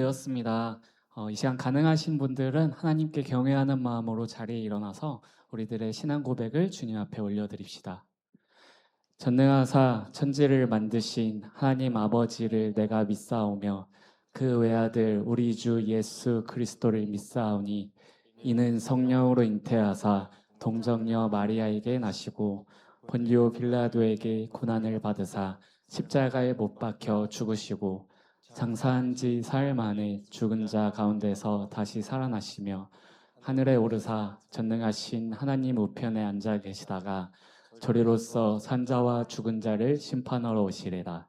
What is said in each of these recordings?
되었습니다. 이 시간 가능하신 분들은 하나님께 경외하는 마음으로 자리에 일어나서 우리들의 신앙 고백을 주님 앞에 올려드립시다. 전능하사 천지를 만드신 하나님 아버지를 내가 믿사오며 그 외아들 우리 주 예수 그리스도를 믿사오니 이는 성령으로 잉태하사 동정녀 마리아에게 나시고 본디오 빌라도에게 고난을 받으사 십자가에 못 박혀 죽으시고 장사한 지 사흘 만에 죽은 자 가운데서 다시 살아나시며 하늘에 오르사 전능하신 하나님 우편에 앉아 계시다가 저리로서 산자와 죽은 자를 심판하러 오시리라.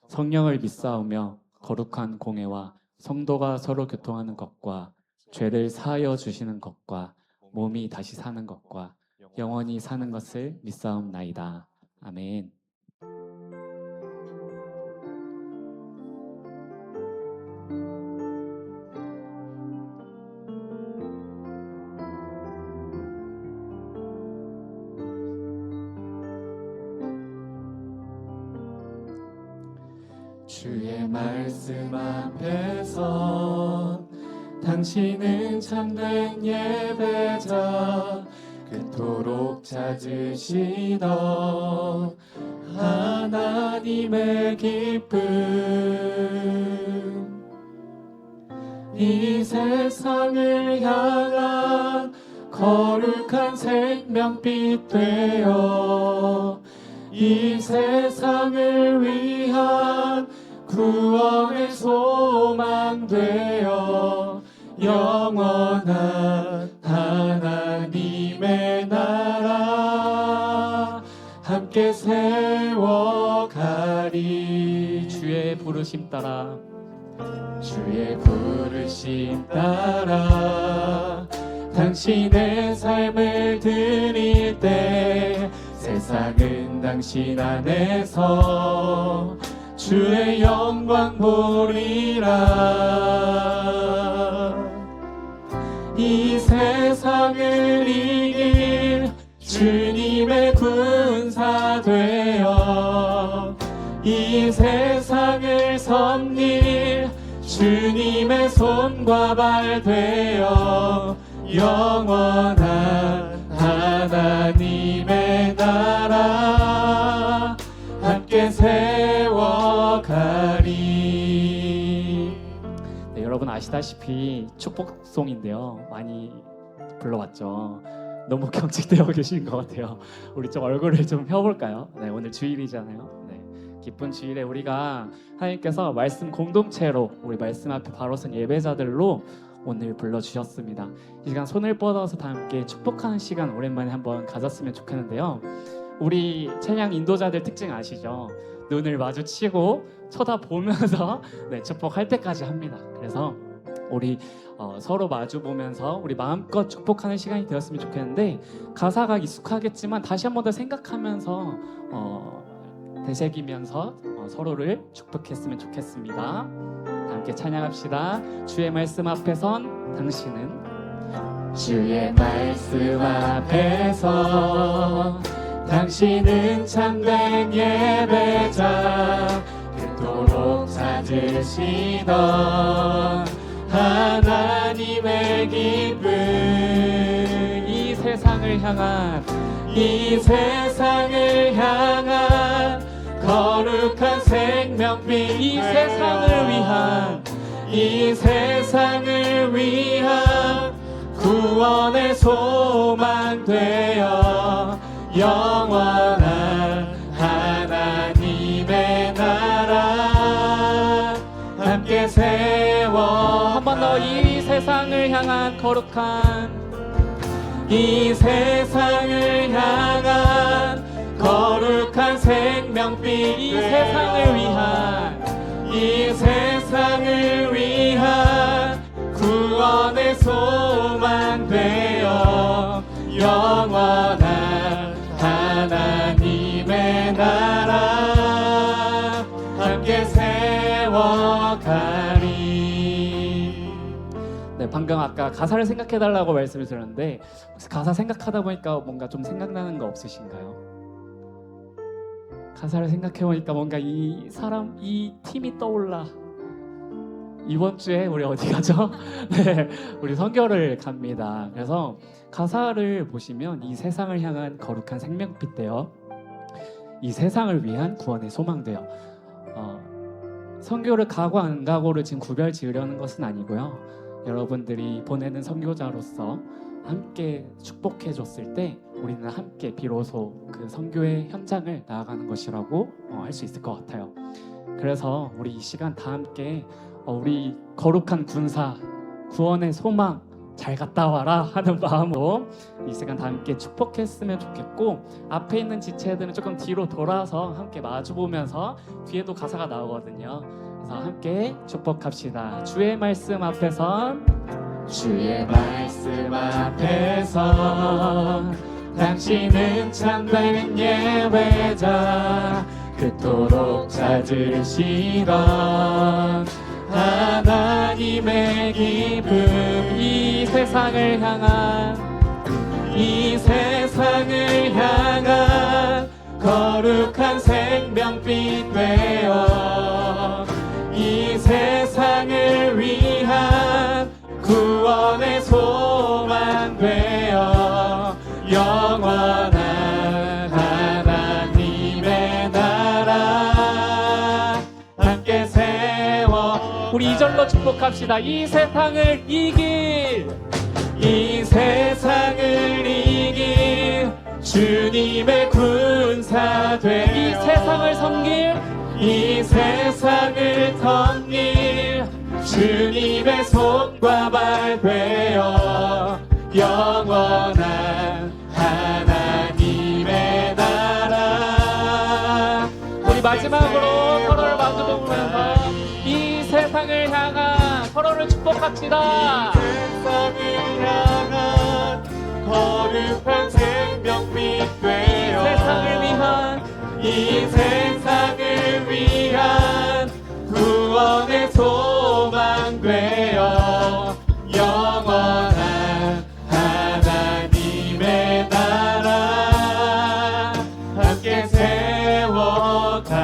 성령을 믿사오며 거룩한 공회와 성도가 서로 교통하는 것과 죄를 사하여 주시는 것과 몸이 다시 사는 것과 영원히 사는 것을 믿사옵나이다. 아멘. 주의 말씀 앞에서 당신은 참된 예배자 그토록 찾으시던 하나님의 기쁨 이 세상을 향한 거룩한 생명빛 되어 이 세상을 위한 구원의 소망 되어 영원한 하나님의 나라 함께 세워가리. 주의 부르심 따라 주의 부르심 따라 당신의 삶을 드릴 때 세상은 당신 안에서 주의 영광 보리라. 이 세상을 이길 주님의 군사 되어 이 세상을 섬길 주님의 손과 발 되어 영원한 하나님의 나라 함께 세워가리. 네, 여러분 아시다시피 축복송인데요, 많이 불러왔죠. 너무 경직되어 계신 것 같아요. 우리 좀 얼굴을 좀 펴볼까요? 네, 오늘 주일이잖아요. 네, 기쁜 주일에 우리가 하나님께서 말씀 공동체로 우리 말씀 앞에 바로 선 예배자들로 오늘 불러주셨습니다. 이 시간 손을 뻗어서 다 함께 축복하는 시간 오랜만에 한번 가졌으면 좋겠는데요. 우리 찬양 인도자들 특징 아시죠? 눈을 마주치고 쳐다보면서 네, 축복할 때까지 합니다. 그래서 우리 서로 마주 보면서 우리 마음껏 축복하는 시간이 되었으면 좋겠는데, 가사가 익숙하겠지만 다시 한 번 더 생각하면서 되새기면서 서로를 축복했으면 좋겠습니다. 함께 찬양합시다. 주의 말씀 앞에 선 당신은 주의 말씀 앞에서 당신은 참된 예배자 그토록 찾으시던 하나님의 기쁨 이 세상을 향한 거룩한 생명빛 이 세상을 위한 구원의 소망 되어 영원한 하나님의 나라 함께 세워. 한 번 더. 이 세상을 향한 거룩한 생명빛 이 세상을 위한 구원의 소망 되어 영원한 하나님의 나라 함께 세워가리. 네, 방금 아까 가사를 생각해달라고 말씀을 드렸는데 혹시 가사 생각하다 보니까 뭔가 좀 생각나는 거 없으신가요? 가사를 생각해보니까 뭔가 이 팀이 떠올라. 이번 주에 우리 어디 가죠? 네, 우리 선교를 갑니다. 그래서 가사를 보시면 이 세상을 향한 거룩한 생명빛되어 이 세상을 위한 구원의 소망되어 선교를 가고 안 가고를 지금 구별 지으려는 것은 아니고요. 여러분들이 보내는 선교자로서 함께 축복해 줬을 때 우리는 함께 비로소 그 선교의 현장을 나아가는 것이라고 할 수 있을 것 같아요. 그래서 우리 이 시간 다 함께 우리 거룩한 군사 구원의 소망 잘 갔다 와라 하는 마음으로 이 시간 다 함께 축복했으면 좋겠고, 앞에 있는 지체들은 조금 뒤로 돌아서 함께 마주보면서 뒤에도 가사가 나오거든요. 그래서 함께 축복합시다. 주의 말씀 앞에선 주의 말씀 앞에선 당신은 참된 예배자 그토록 찾으시던 하나님의 기쁨 이 세상을 향한 거룩한 생명빛 되어 이 세상을 위한 구원의 소망 되어 영원한 하나님의 나라 함께 세워. 우리 2절로 축복합시다. 이 세상을 이길 주님의 군사 돼 이 세상을 섬길 주님의 손과 발 되어 영원한 하나님의 나라. 우리 마지막으로 서로를 마주보면서 이 세상을 향한 서로를 축복합시다. 이 세상을 향한 거룩한 생명빛 되어 이 세상을 위한 구원의 소망 되어 영원한 하나님의 나라 함께 세워가리.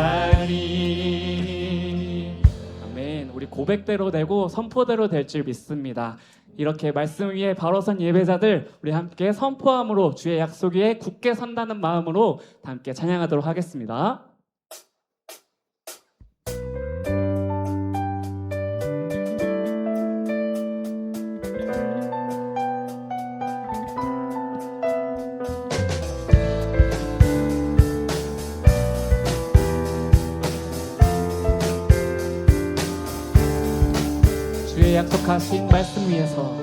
아멘. 우리 고백대로 되고 선포대로 될 줄 믿습니다. 이렇게 말씀 위에 바로 선 예배자들 우리 함께 선포함으로 주의 약속 위에 굳게 선다는 마음으로 함께 찬양하도록 하겠습니다. 주의 약속하신 말씀 위에서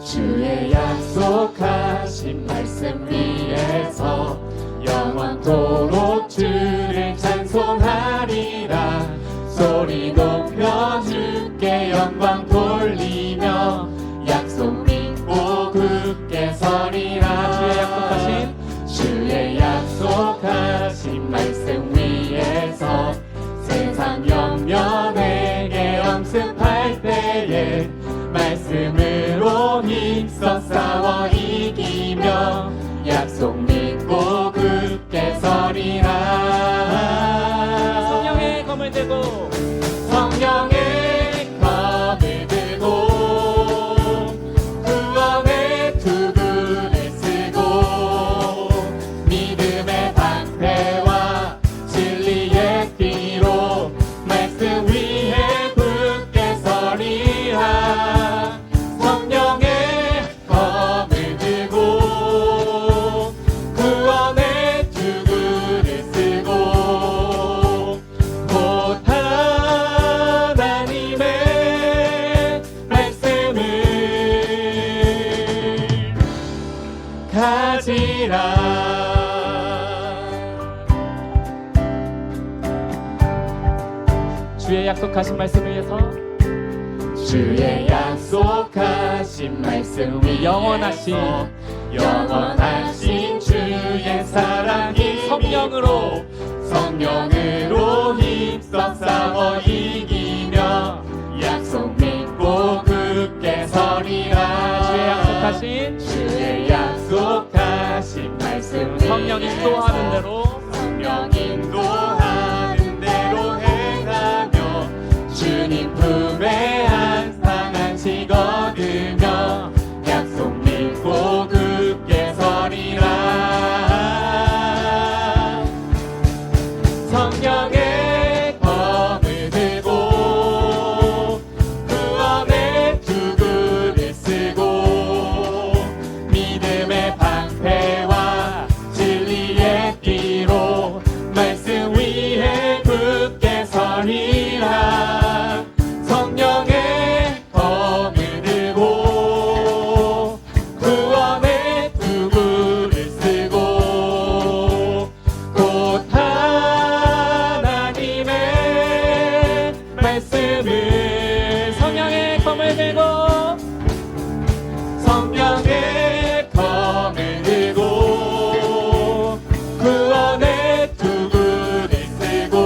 주의 약속하신 말씀 위에서 영원토록 주를 찬송하리라. 소리 높여 주께 영광 돌리며 약속 믿고 굳게 서리라. 주의 약속하신 말씀 위에서 세상 영면에게 엄습할 때에 말씀으로 힘써 싸워 이기며 약속 믿고 굳게 서리라. 성령의 검을 들고 구원의 투구를 쓰고 믿음의 방패와 진리의 띠로 말씀 위에 굳게 서리라. 성령의 검을 들고 구원의 투구를 쓰고 곧 하나님의 말씀을 가지라. 주의 약속하신 말씀 위에서 주의 약속하신 말씀 위 영원하신 주의 사랑이 성령으로 힘써 싸워 이기며 약속 믿고 굳게 서리라. 주의 약속하신 말씀 성령 인도하는 대로 행하며 주님 품에 검을 들고 성령의 검을 들고 구원의 투구를 쓰고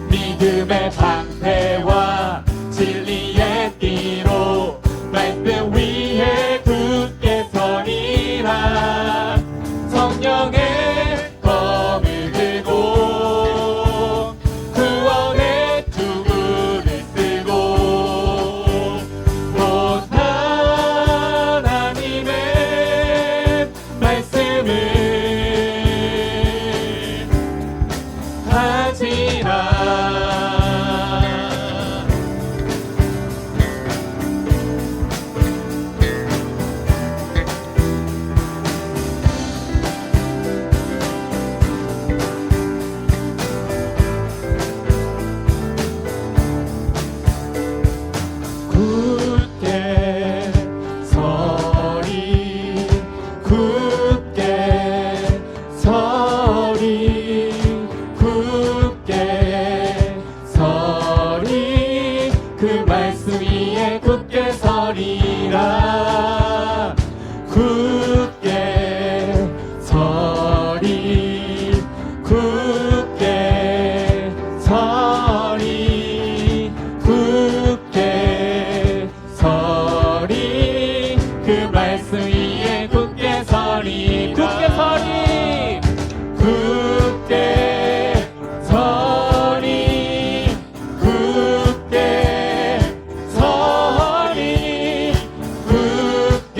믿음의 방패와 진리의 띠로 말씀 위에 굳게 서리라. 성령의 검을 들고 구원의 투구를 쓰고 곧 하나님의 말씀을 가지라. 굳게 서리 굳게 서리 굳게 서리 그 말씀 위에 굳게 서리라. 굳게 서리 굳게 서리 굳게 서리 그 말씀 위에 굳게 서리 굳게 서리 굳게 서리 굳게 서리 굳게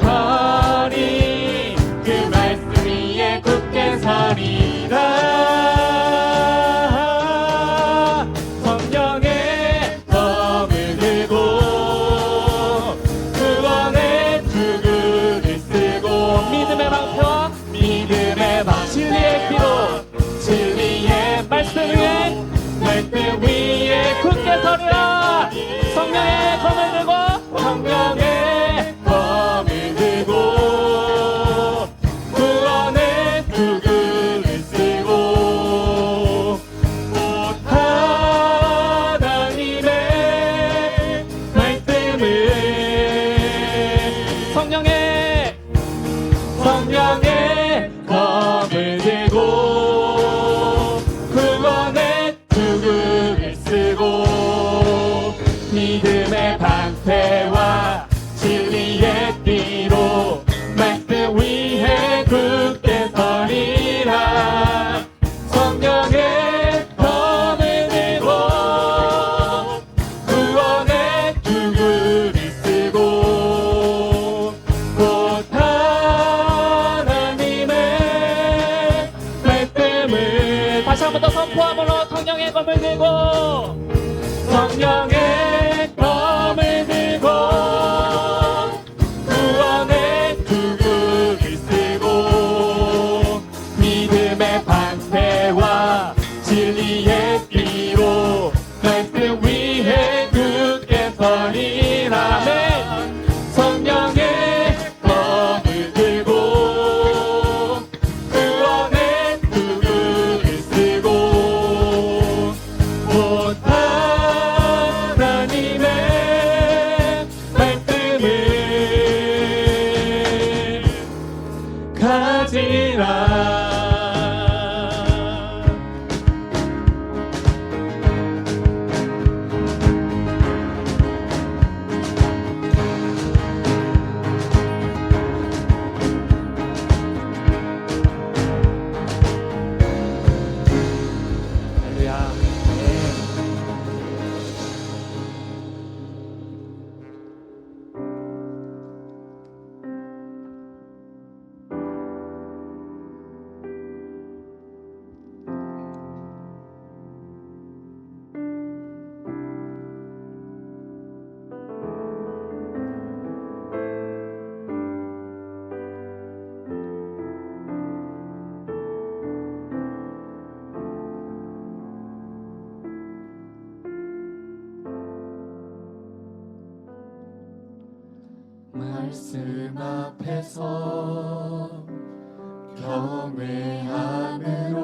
서리 그 말씀 위에 굳게 서리라. 성령의 검을 들고 구원의 투구를 쓰고 믿음의 방패와 믿음의 진리의 피로 진리의 말씀 위에 굳게 서리라. 성령의 검을 들고 성령의 검을 들고 구원의 투구를 쓰고 곧 하나님의 말씀을 성령의 검을 들고 구원의 투구를 쓰고 믿음의 방패와 진리의 띠로 말씀 위에 굳게 서리라. 성령의 검을 들고 구원의 투구를 쓰고 곧 하나님의 말씀을 다시 한 번 더 선포함으로 성령의 검을 들고 성령의 검을 들고 구원의 투구를 쓰고 믿음의 방패와 진리의 띠로 말씀 위에 굳게 서리라. 아멘. 성령의 검을 들고 구원의 투구를 쓰고 곧 하나님의 말씀을 가지라. 할렐루야. 말씀 앞에서 경외함으로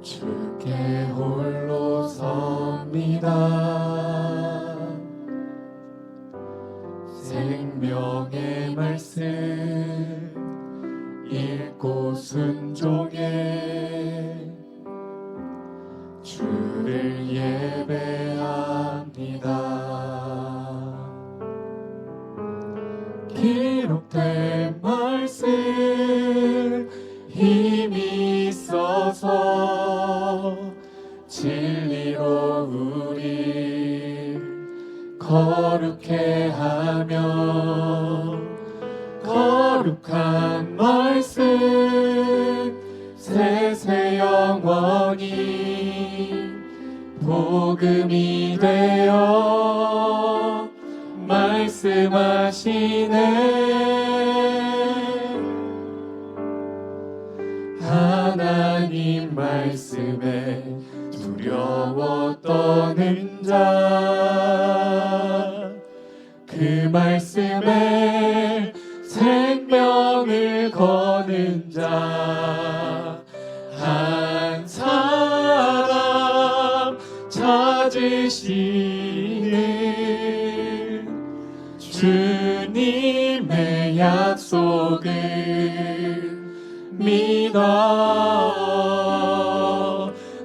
주께 홀로 서 합니다. 생명의 말씀 읽고 순종해 주를 예배합니다. 기록된 말씀 힘이 있어서 진리로 우리 거룩해 하며 거룩한 말씀 세세 영원히 복음이 되어 말씀하시네. 하나님 말씀에 두려워 떠는 자, 그 말씀에 생명을 거는 자, 한 사람 찾으시는 주님의 약속을 믿어.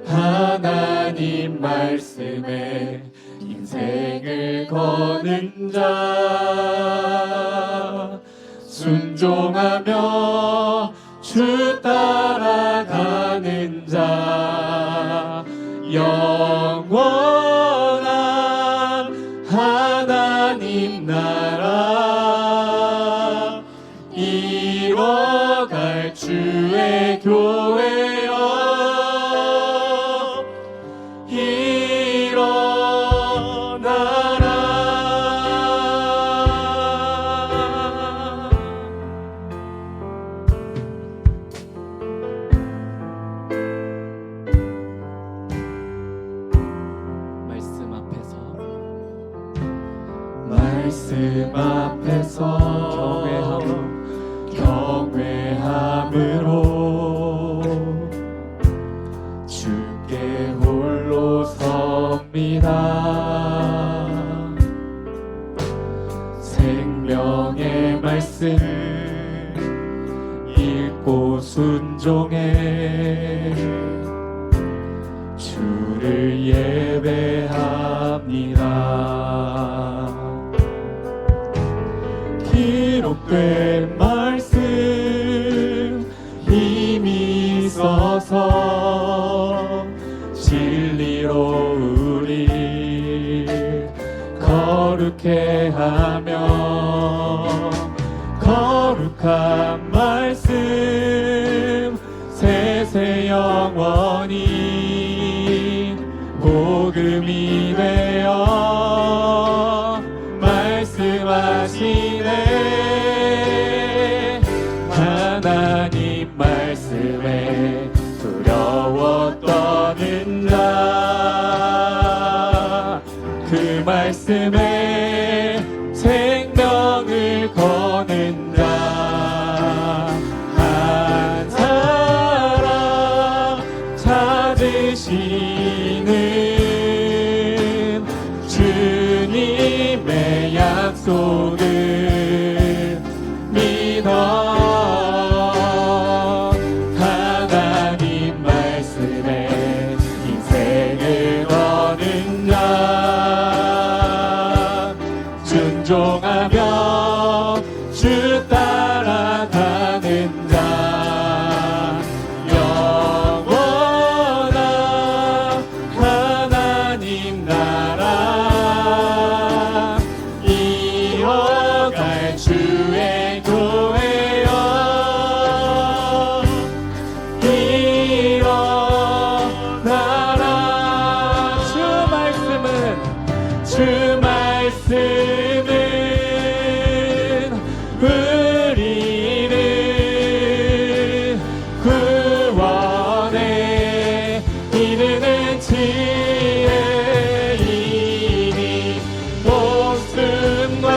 하나님 말씀에 인생을 거는 자, 순종하며 주 따라가는 자, 영원한 하나님 나라 이뤄갈 주의 교회여 일어나라. 말씀 앞에서 경외함으로 주께 홀로 섭니다. 생명의 말씀 읽고 순종해 주를 예배합니다. 기록된 말씀 힘이 있어서 진리로 우리 거룩해 하며 거룩한 말씀 세세 영원히 복음이 되어 말씀하시네. 하나님 말씀에 두려워 떠는 자, 그 말씀에 생명을 거는 자, 한 사람 찾으시는 주님의 약속을 믿어. 하나님 말씀에 인생을 거는 자, 순종하며 주 따라가는 자, 영원한 하나님 나라 이어갈 주의 교회여 일어나라. 주 말씀은 우리를 구원에 이르는 지혜이니 목숨과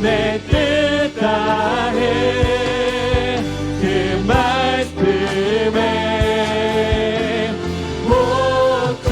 내 뜻 다해 그 말씀에 목표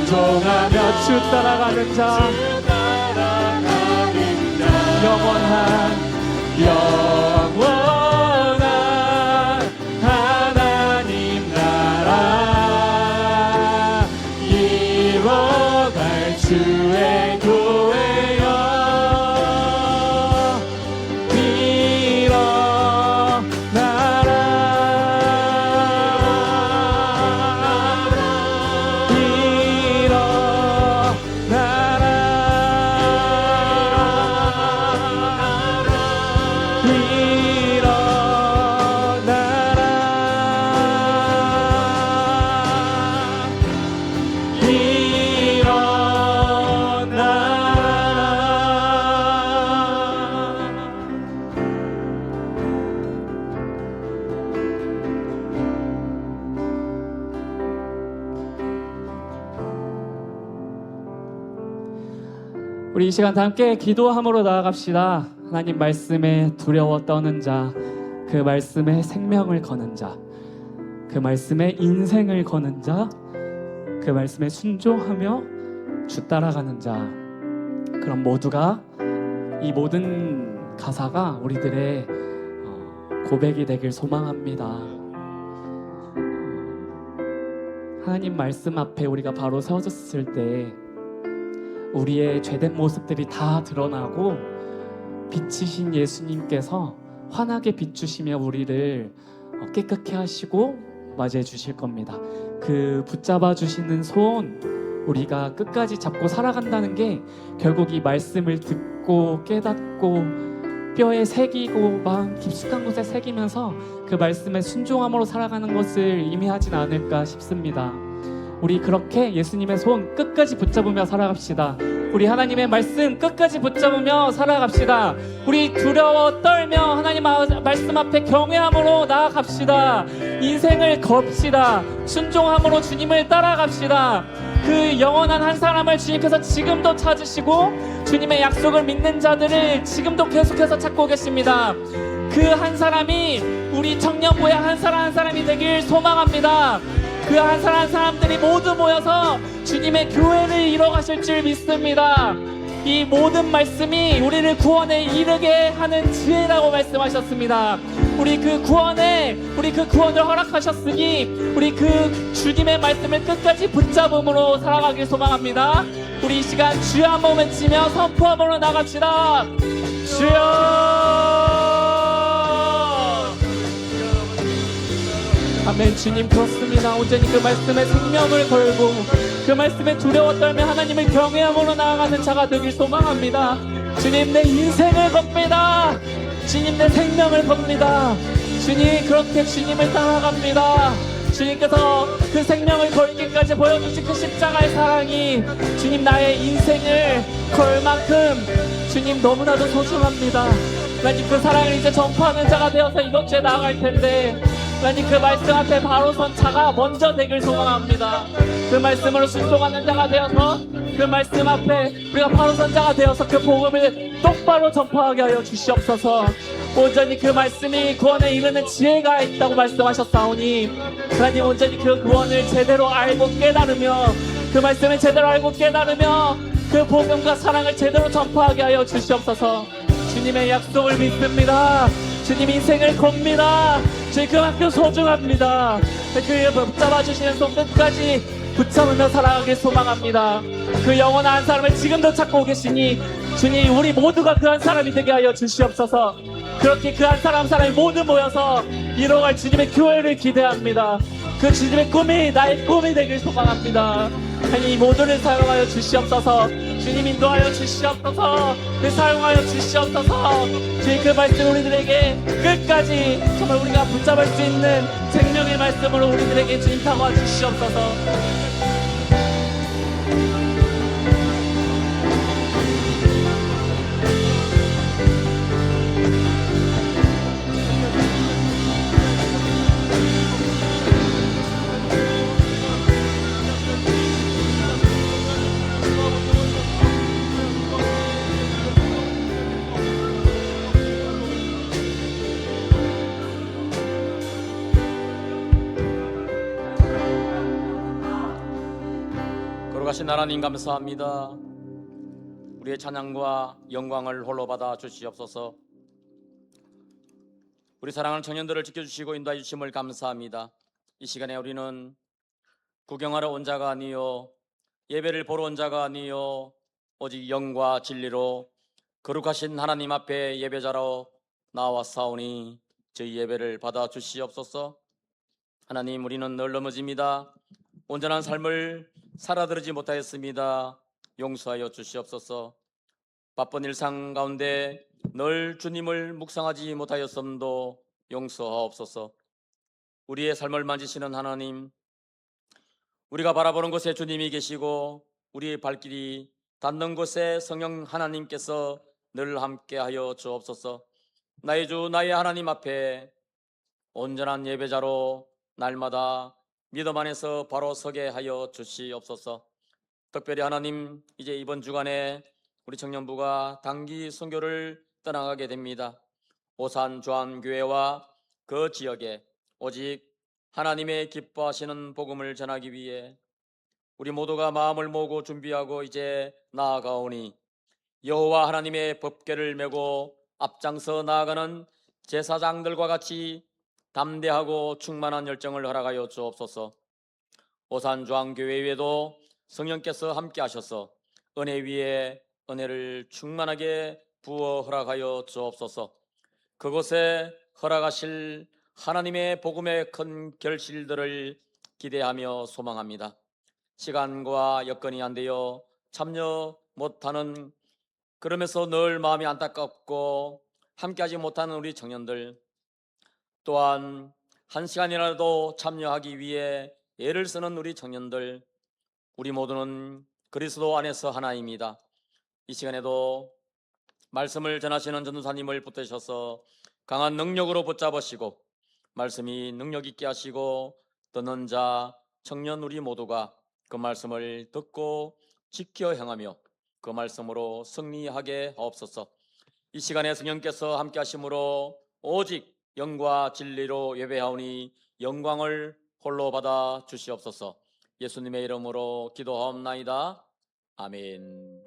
순종하며 주 따라가는 자 영원한 하나님 나라 이뤄갈 주의 교회여 우리 이 시간 다 함께 기도함으로 나아갑시다. 하나님 말씀에 두려워 떠는 자, 그 말씀에 생명을 거는 자, 그 말씀에 인생을 거는 자, 그 말씀에 순종하며 주 따라가는 자, 그럼 모두가 이 모든 가사가 우리들의 고백이 되길 소망합니다. 하나님 말씀 앞에 우리가 바로 세워졌을 때 우리의 죄된 모습들이 다 드러나고 빛이신 예수님께서 환하게 비추시며 우리를 깨끗게 하시고 맞이해 주실 겁니다. 그 붙잡아 주시는 손 우리가 끝까지 잡고 살아간다는 게 결국 이 말씀을 듣고 깨닫고 뼈에 새기고 마음 깊숙한 곳에 새기면서 그 말씀에 순종함으로 살아가는 것을 의미하진 않을까 싶습니다. 우리 그렇게 예수님의 손 끝까지 붙잡으며 살아갑시다. 우리 하나님의 말씀 끝까지 붙잡으며 살아갑시다. 우리 두려워 떨며 하나님 말씀 앞에 경외함으로 나아갑시다. 인생을 겁시다. 순종함으로 주님을 따라갑시다. 그 영원한 한 사람을 주님께서 지금도 찾으시고 주님의 약속을 믿는 자들을 지금도 계속해서 찾고 계십니다. 그 한 사람이 우리 청년부의 한 사람 한 사람이 되길 소망합니다. 그 한 사람 한 사람들이 모두 모여서 주님의 교회를 이뤄가실 줄 믿습니다. 이 모든 말씀이 우리를 구원에 이르게 하는 지혜라고 말씀하셨습니다. 우리 그 구원을 허락하셨으니 우리 그 주님의 말씀을 끝까지 붙잡음으로 살아가길 소망합니다. 우리 이 시간 주여 한 번 외치며 선포함으로 나갑시다. 주여! 아멘. 주님 그렇습니다. 온전히 그 말씀에 생명을 걸고 그 말씀에 두려워 떨며 하나님을 경외함으로 나아가는 자가 되길 소망합니다. 주님 내 인생을 겁니다. 주님 내 생명을 겁니다. 주님 그렇게 주님을 따라갑니다. 주님께서 그 생명을 걸기까지 보여주신 그 십자가의 사랑이 주님 나의 인생을 걸 만큼 주님 너무나도 소중합니다. 하나님 그 사랑을 이제 전파하는 자가 되어서 이곳에 나아갈 텐데 하나님 그 말씀 앞에 바로 선 자가 먼저 되길 소망합니다. 그 말씀으로 순종하는 자가 되어서 그 말씀 앞에 우리가 바로 선 자가 되어서 그 복음을 똑바로 전파하게 하여 주시옵소서. 온전히 그 말씀이 구원에 이르는 지혜가 있다고 말씀하셨사오니 하나님 온전히 그 구원을 제대로 알고 깨달으며 그 말씀을 제대로 알고 깨달으며 그 복음과 사랑을 제대로 전파하게 하여 주시옵소서. 주님의 약속을 믿습니다. 주님 인생을 겁니다. 주님 그만큼 소중합니다. 그 붙잡아주시는 손 끝까지 붙잡으며 살아가길 소망합니다. 그 영원한 한 사람을 지금도 찾고 계시니 주님 우리 모두가 그 한 사람이 되게 하여 주시옵소서. 그렇게 그 한 사람 사람이 모두 모여서 이뤄갈 주님의 교회를 기대합니다. 그 주님의 꿈이 나의 꿈이 되길 소망합니다. 하나님 이 모두를 사용하여 주시옵소서. 주님 인도하여 주시옵소서. 그 사용하여 주시옵소서. 주님 그 말씀 우리들에게 끝까지 정말 우리가 붙잡을 수 있는 생명의 말씀으로 우리들에게 주님 다가와 주시옵소서. 거룩하신 하나님 감사합니다. 우리의 찬양과 영광을 홀로 받아 주시옵소서. 우리 사랑하는 청년들을 지켜주시고 인도해 주심을 감사합니다. 이 시간에 우리는 구경하러 온 자가 아니요 예배를 보러 온 자가 아니요 오직 영과 진리로 거룩하신 하나님 앞에 예배자로 나왔사오니 저희 예배를 받아 주시옵소서. 하나님, 우리는 늘 넘어집니다. 온전한 삶을 살아들이지 못하였습니다. 용서하여 주시옵소서. 바쁜 일상 가운데 늘 주님을 묵상하지 못하였음도 용서하옵소서. 우리의 삶을 만지시는 하나님, 우리가 바라보는 곳에 주님이 계시고 우리의 발길이 닿는 곳에 성령 하나님께서 늘 함께하여 주옵소서. 나의 주 나의 하나님 앞에 온전한 예배자로 날마다 믿음 안에서 바로 서게 하여 주시옵소서. 특별히 하나님, 이제 이번 주간에 우리 청년부가 단기 선교를 떠나가게 됩니다. 오산 조한교회와 그 지역에 오직 하나님의 기뻐하시는 복음을 전하기 위해 우리 모두가 마음을 모으고 준비하고 이제 나아가오니 여호와 하나님의 법궤를 메고 앞장서 나아가는 제사장들과 같이 담대하고 충만한 열정을 허락하여 주옵소서. 오산 조항교회에도 성령께서 함께 하셔서 은혜 위에 은혜를 충만하게 부어 허락하여 주옵소서. 그곳에 허락하실 하나님의 복음의 큰 결실들을 기대하며 소망합니다. 시간과 여건이 안 되어 참여 못하는, 그러면서 늘 마음이 안타깝고 함께하지 못하는 우리 청년들, 또한 한 시간이라도 참여하기 위해 애를 쓰는 우리 청년들, 우리 모두는 그리스도 안에서 하나입니다. 이 시간에도 말씀을 전하시는 전도사님을 붙드셔서 강한 능력으로 붙잡으시고 말씀이 능력 있게 하시고 듣는 자 청년 우리 모두가 그 말씀을 듣고 지켜 행하며 그 말씀으로 승리하게 하옵소서. 이 시간에 성령께서 함께 하심으로 오직 영과 진리로 예배하오니 영광을 홀로 받아 주시옵소서. 예수님의 이름으로 기도하옵나이다. 아멘.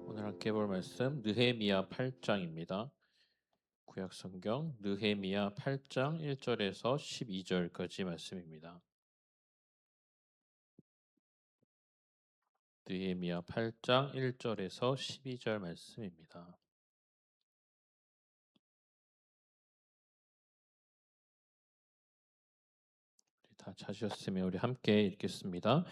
오늘 함께 볼 말씀 느헤미야 8장입니다. 구약성경 느헤미야 8장 1절에서 12절까지 말씀입니다. 느헤미야 8장 1절에서 12절 말씀입니다. 다 찾으셨으면 우리 함께 읽겠습니다.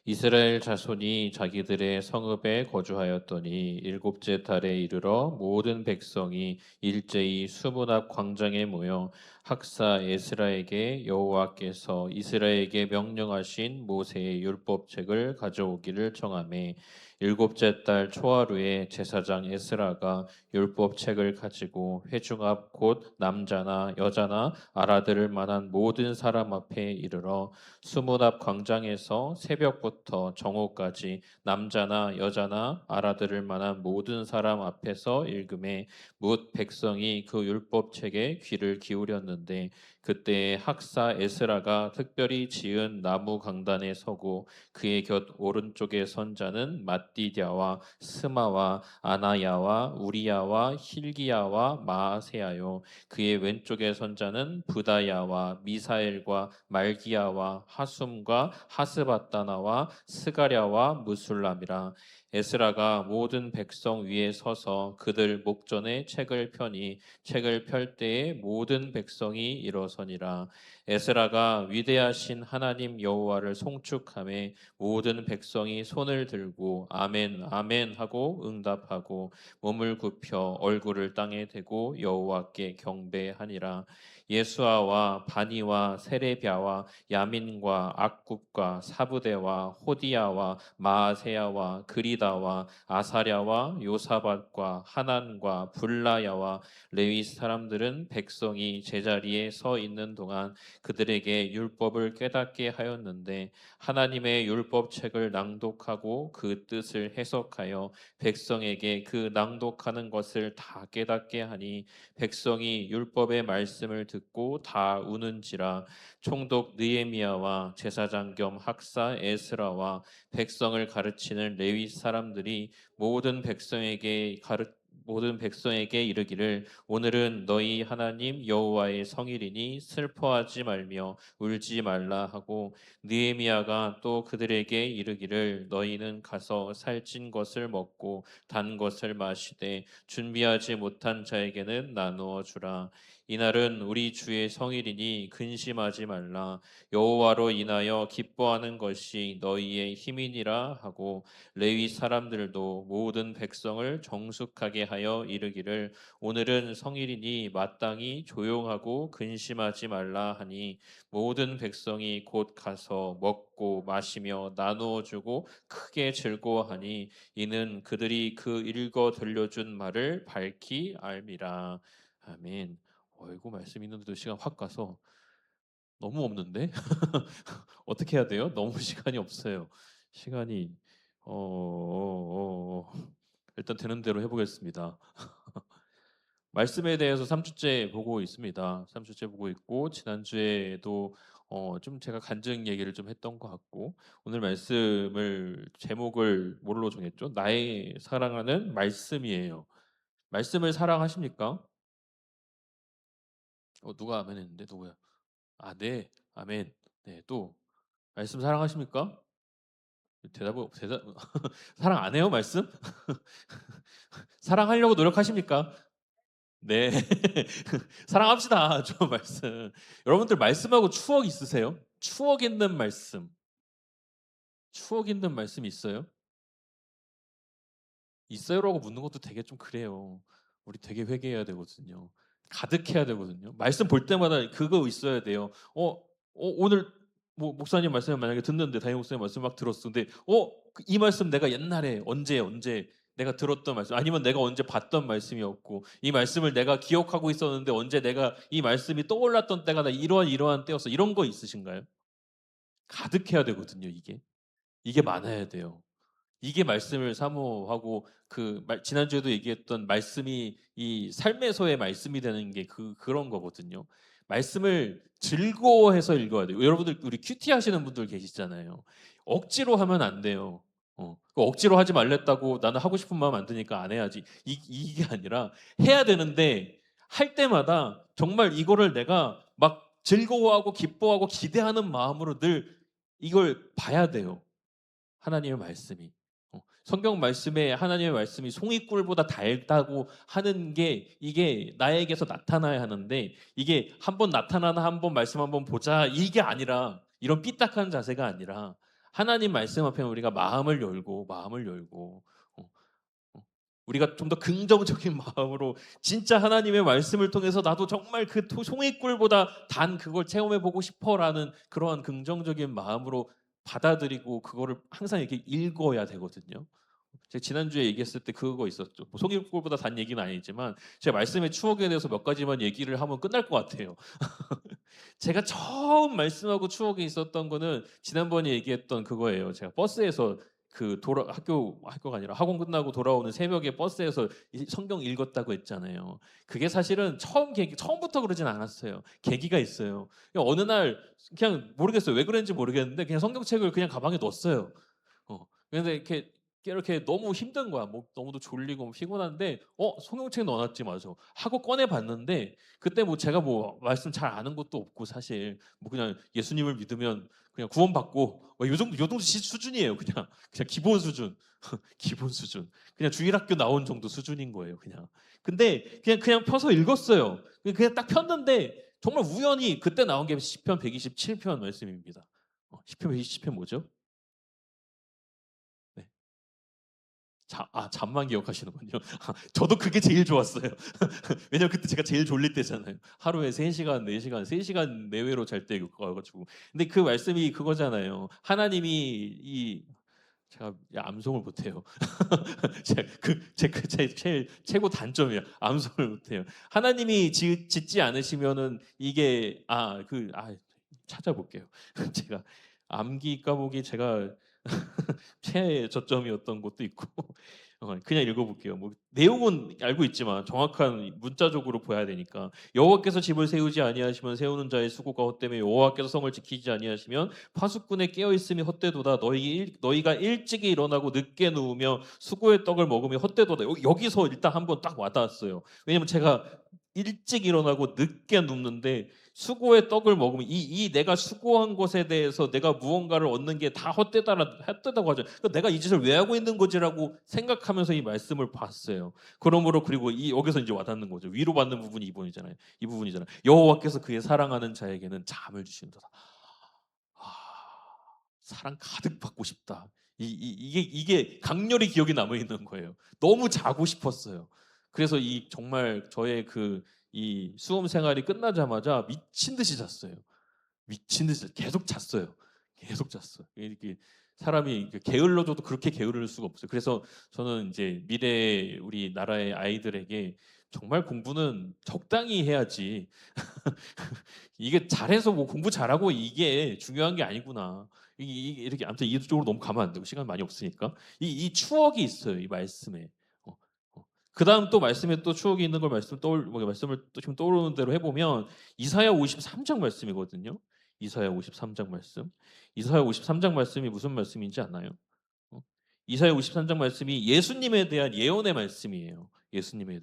이스라엘 자손이 자기들의 성읍에 거주하였더니 일곱째 달에 이르러 모든 백성이 일제히 수문 앞 광장에 모여 학사 에스라에게 여호와께서 이스라엘에게 명령하신 모세의 율법책을 가져오기를 청하매 일곱째 달 초하루에 제사장 에스라가 율법책을 가지고 회중 앞 곧 남자나 여자나 알아들을 만한 모든 사람 앞에 이르러 수문 앞 광장에서 새벽부터 정오까지 남자나 여자나 알아들을 만한 모든 사람 앞에서 읽음에 뭇 백성이 그 율법책에 귀를 기울였는데 그때에 학사 에스라가 특별히 지은 나무 강단에 서고 그의 곁 오른쪽에 선 자는 mat디디아와 스마와 아나야와 우리야와 힐기야와 마아세야요 그의 왼쪽에 선 자는 부다야와 미사엘과 말기야와 하숨과 하스바다나와 스가랴와 무술람이라. 에스라가 모든 백성 위에 서서 그들 목전에 책을 펴니 책을 펼 때에 모든 백성이 일어서니라. 에스라가 위대하신 하나님 여호와를 송축하매 모든 백성이 손을 들고 아멘 아멘 하고 응답하고 몸을 굽혀 얼굴을 땅에 대고 여호와께 경배하니라. 예수아와 바니와 세레비아와 야민과 악굽과 사부대와 호디야와 마아세야와 그리다와 아사랴와 요사밧과 하난과 불라야와 레위 사람들은 백성이 제자리에 서 있는 동안 그들에게 율법을 깨닫게 하였는데 하나님의 율법책을 낭독하고 그 뜻을 해석하여 백성에게 그 낭독하는 것을 다 깨닫게 하니 백성이 율법의 말씀을 듣고 다 우는지라. 총독 느헤미야와 제사장 겸 학사 에스라와 백성을 가르치는 레위 사람들이 모든 백성에게 이르기를 오늘은 너희 하나님 여호와의 성일이니 슬퍼하지 말며 울지 말라 하고 느헤미야가 또 그들에게 이르기를 너희는 가서 살찐 것을 먹고 단 것을 마시되 준비하지 못한 자에게는 나누어 주라. 이날은 우리 주의 성일이니 근심하지 말라. 여호와로 인하여 기뻐하는 것이 너희의 힘이니라 하고 레위 사람들도 모든 백성을 정숙하게 하여 이르기를 오늘은 성일이니 마땅히 조용하고 근심하지 말라 하니 모든 백성이 곧 가서 먹고 마시며 나누어 주고 크게 즐거워하니 이는 그들이 그 읽어 들려준 말을 밝히 알미라. 아멘. 어이구 말씀 있는데도 시간 확 가서 너무 없는데 어떻게 해야 돼요? 너무 시간이 없어요. 시간이 일단 되는 대로 해보겠습니다. 말씀에 대해서 3주째 보고 있습니다. 3주째 보고 있고 지난주에도 좀 제가 간증 얘기를 좀 했던 것 같고 오늘 말씀을 제목을 뭘로 정했죠? 나의 사랑하는 말씀이에요. 말씀을 사랑하십니까? 누가 아멘 했는데 누구야? 아, 네. 아멘. 네, 또 말씀 사랑하십니까? 대답 사랑 안 해요, 말씀? 사랑하려고 노력하십니까? 네. 사랑합시다. 저 말씀. 여러분들 말씀하고 추억 있으세요? 추억 있는 말씀. 추억 있는 말씀 있어요? 있어요라고 묻는 것도 되게 좀 그래요. 우리 되게 회개해야 되거든요. 가득해야 되거든요. 말씀 볼 때마다 그거 있어야 돼요. 오늘 뭐 목사님 말씀을 만약에 듣는데 담임 목사님 말씀 막 들었어. 근데 이 말씀 내가 옛날에 언제 내가 들었던 말씀 아니면 내가 언제 봤던 말씀이었고 이 말씀을 내가 기억하고 있었는데 언제 내가 이 말씀이 떠올랐던 때가 나 이러한 때였어. 이런 거 있으신가요? 가득해야 되거든요, 이게. 이게 많아야 돼요. 이게 말씀을 사모하고 지난주에도 얘기했던 말씀이 이 삶에서의 말씀이 되는 게 그런 거거든요. 말씀을 즐거워해서 읽어야 돼요. 여러분들 우리 큐티 하시는 분들 계시잖아요. 억지로 하면 안 돼요. 억지로 하지 말랬다고 나는 하고 싶은 마음 안 드니까 안 해야지. 이게 아니라 해야 되는데 할 때마다 정말 이거를 내가 막 즐거워하고 기뻐하고 기대하는 마음으로 늘 이걸 봐야 돼요. 하나님의 말씀이. 성경 말씀에 하나님의 말씀이 송이꿀보다 달다고 하는 게 이게 나에게서 나타나야 하는데 이게 한번 나타나나 한번 말씀 한번 보자 이게 아니라 이런 삐딱한 자세가 아니라 하나님 말씀 앞에 우리가 마음을 열고 어, 우리가 좀 더 긍정적인 마음으로 진짜 하나님의 말씀을 통해서 나도 정말 그 송이꿀보다 단 그걸 체험해 보고 싶어라는 그러한 긍정적인 마음으로 받아들이고 그거를 항상 이렇게 읽어야 되거든요. 제가 지난주에 얘기했을 때 그거 있었죠. 뭐 송이꿀보다 단 얘기는 아니지만 제 말씀의 추억에 대해서 몇 가지만 얘기를 하면 끝날 것 같아요. 제가 처음 말씀하고 추억에 있었던 거는 지난번에 얘기했던 그거예요. 제가 버스에서 학교가 아니라 학원 끝나고 돌아오는 새벽에 버스에서 성경 읽었다고 했잖아요. 그게 사실은 처음부터 그러진 않았어요. 계기가 있어요. 그냥 어느 날 그냥 모르겠어요. 왜 그랬는지 모르겠는데 그냥 성경책을 그냥 가방에 넣었어요. 근데 이렇게 너무 힘든 거야. 뭐 너무도 졸리고 피곤한데 성경책 넣어놨지 맞아. 하고 꺼내 봤는데 그때 뭐 제가 뭐 말씀 잘 아는 것도 없고 사실 뭐 그냥 예수님을 믿으면 그냥 구원받고 요 정도 수준이에요. 그냥 기본 수준. 기본 수준. 그냥 주일학교 나온 정도 수준인 거예요. 그냥. 근데 그냥 펴서 읽었어요. 그냥 딱 폈는데 정말 우연히 그때 나온 게 시편 127편 말씀입니다. 시편 127편 뭐죠? 잠만 기억하시는군요. 저도 그게 제일 좋았어요. 왜냐면 그때 제가 제일 졸릴 때잖아요. 하루에 3시간, 4시간, 3시간 내외로 잘 때 가지고. 근데 그 말씀이 그거잖아요. 하나님이 제가 암송을 못해요. 제 최고 단점이에요. 암송을 못해요. 하나님이 짓지 않으시면은 이게 찾아볼게요. 제가 암기 까먹이 제가 최저점이었던 것도 있고 그냥 읽어볼게요. 뭐 내용은 알고 있지만 정확한 문자적으로 보야 되니까 여호와께서 집을 세우지 아니하시면 세우는 자의 수고가 헛되며 여호와께서 성을 지키지 아니하시면 파수꾼의 깨어 있음이 헛되도다. 너희가 일찍이 일어나고 늦게 누우며 수고의 떡을 먹으며 헛되도다. 여기서 일단 한번 딱 와닿았어요. 왜냐면 제가 일찍 일어나고 늦게 눕는데 수고의 떡을 먹으면 이 내가 수고한 것에 대해서 내가 무언가를 얻는 게 다 헛되다고 하죠. 그러니까 내가 이 짓을 왜 하고 있는 거지라고 생각하면서 이 말씀을 봤어요. 그러므로 그리고 여기서 이제 와닿는 거죠. 위로받는 부분이 이 부분이잖아요. 여호와께서 그의 사랑하는 자에게는 잠을 주시는도다. 사랑 가득 받고 싶다. 이게 강렬히 기억이 남아 있는 거예요. 너무 자고 싶었어요. 그래서 정말 저의 이 수험 생활이 끝나자마자 미친 듯이 잤어요. 미친 듯이 계속 잤어요. 이렇게 사람이 게을러져도 그렇게 게으를 수가 없어요. 그래서 저는 이제 미래 우리 나라의 아이들에게 정말 공부는 적당히 해야지. 이게 잘해서 뭐 공부 잘하고 이게 중요한 게 아니구나. 이렇게 아무튼 이쪽으로 너무 가면 안 되고 시간 많이 없으니까 이 추억이 있어요. 이 말씀에. 그 다음 또 말씀에 또 추억이 있는 걸 말씀을 또 지금 떠오르는 대로 해보면 이사야 53장 말씀이거든요. 이사야 53장 말씀. 이사야 53장 말씀이 무슨 말씀인지 아나요? 이사야 53장 말씀이 예수님에 대한 예언의 말씀이에요. 예수님에